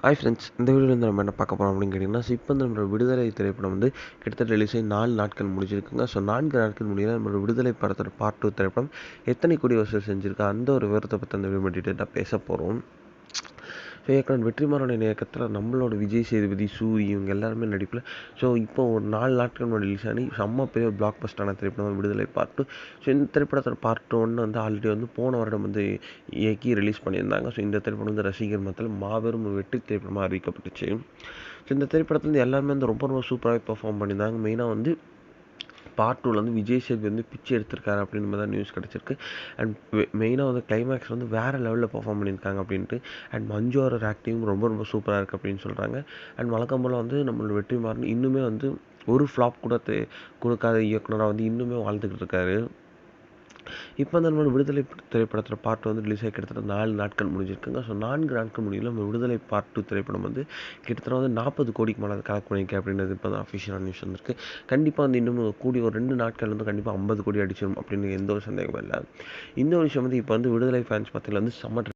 Hi friends, இந்த வீடியோவில் வந்து நம்ம என்ன பார்க்க போகிறோம் அப்படின்னு கேட்டிங்கன்னா, இப்போ வந்து நம்மளோட விடுதலை திரைப்படம் வந்து கிட்டத்தட்ட ரிலீஸ் ஆகி 4 நாட்கள் முடிஞ்சிருக்குங்க. ஸோ 4 நாட்கள் முடியல நம்மளோட விடுதலை படத்தோட பார்ட் 2 திரைப்படம் எத்தனை கோடி வசூல் செஞ்சிருக்கா அந்த ஒரு விவரத்தை பற்றி அந்த வீடியோ டீட்டெயிலாக பேச போகிறோம். ஸோ இயக்குனர் வெற்றிமாறனின் இயக்கத்தில் நம்மளோட விஜய் சேதுபதி, சூரி இவங்க எல்லாருமே நடிப்பில் ஸோ இப்போ ஒரு 4 நாட்கள் முன்னாடி ரிலீஸ் ஆகி செம்ம பெரிய பிளாக் பஸ்டான திரைப்படம் விடுதலை பார்ட் 2. ஸோ இந்த திரைப்படத்தோட பார்ட் 1 வந்து ஆல்ரெடி வந்து போன வருடம் வந்து இயக்கி ரிலீஸ் பண்ணியிருந்தாங்க. ஸோ இந்த திரைப்படம் வந்து ரசிகர் மத்தியில் மாபெரும் ஒரு வெற்றி திரைப்படமாக அறிவிக்கப்பட்டுச்சு. ஸோ இந்த திரைப்படத்தில் வந்து எல்லாருமே வந்து ரொம்ப ரொம்ப சூப்பராகவே பெர்ஃபார்ம் பண்ணியிருந்தாங்க. மெயினாக வந்து பார்ட் 2ல வந்து விஜய் சேதுபதி வந்து பிச்சை எடுத்திருக்காரு அப்படின்னு மாதிரி தான் நியூஸ் கிடச்சிருக்கு. அண்ட் மெயினாக வந்து கிளைமேக்ஸ் வந்து வேறு லெவலில் பெர்ஃபார்ம் பண்ணியிருக்காங்க அப்படின்ட்டு. அண்ட் மஞ்சுவோட ஆக்டிங் ரொம்ப ரொம்ப சூப்பராக இருக்குது அப்படின்னு சொல்கிறாங்க. அண்ட் வழக்கம் போல் வந்து நம்மளோட வெற்றிமாறன் இன்னுமே வந்து ஒரு ஃப்ளாப் கூட கொடுக்காத இயக்குனராக வந்து இன்னுமே வாழ்ந்துக்கிட்டு இருக்காரு. இப்போ வந்து நம்மளோட விடுதலை திரைப்படத்தில் பார்ட் வந்து ரிலீஸ் ஆகி கிட்டத்தட்ட 4 நாட்கள் முடிஞ்சிருக்குங்க. ஸோ 4 நாட்கள் முடியல நம்ம விடுதலை பார்ட் 2 திரைப்படம் வந்து கிட்டத்தட்ட வந்து 40 கோடிக்கு மேலே கலெக்ட் பண்ணியிருக்கு அப்படின்றது இப்போ தான் அஃபிஷியலான நியூஸ் வந்திருக்கு. கண்டிப்பாக வந்து இன்னும் கூடி ஒரு 2 நாட்கள் வந்து கண்டிப்பாக 50 கோடி அடிச்சிடும் அப்படின்னு எந்த ஒரு சந்தேகமும் இல்லை. இந்த ஒரு விஷயம் வந்து இப்போ வந்து விடுதலை ஃபேன்ஸ் பற்றியில் வந்து செம்ம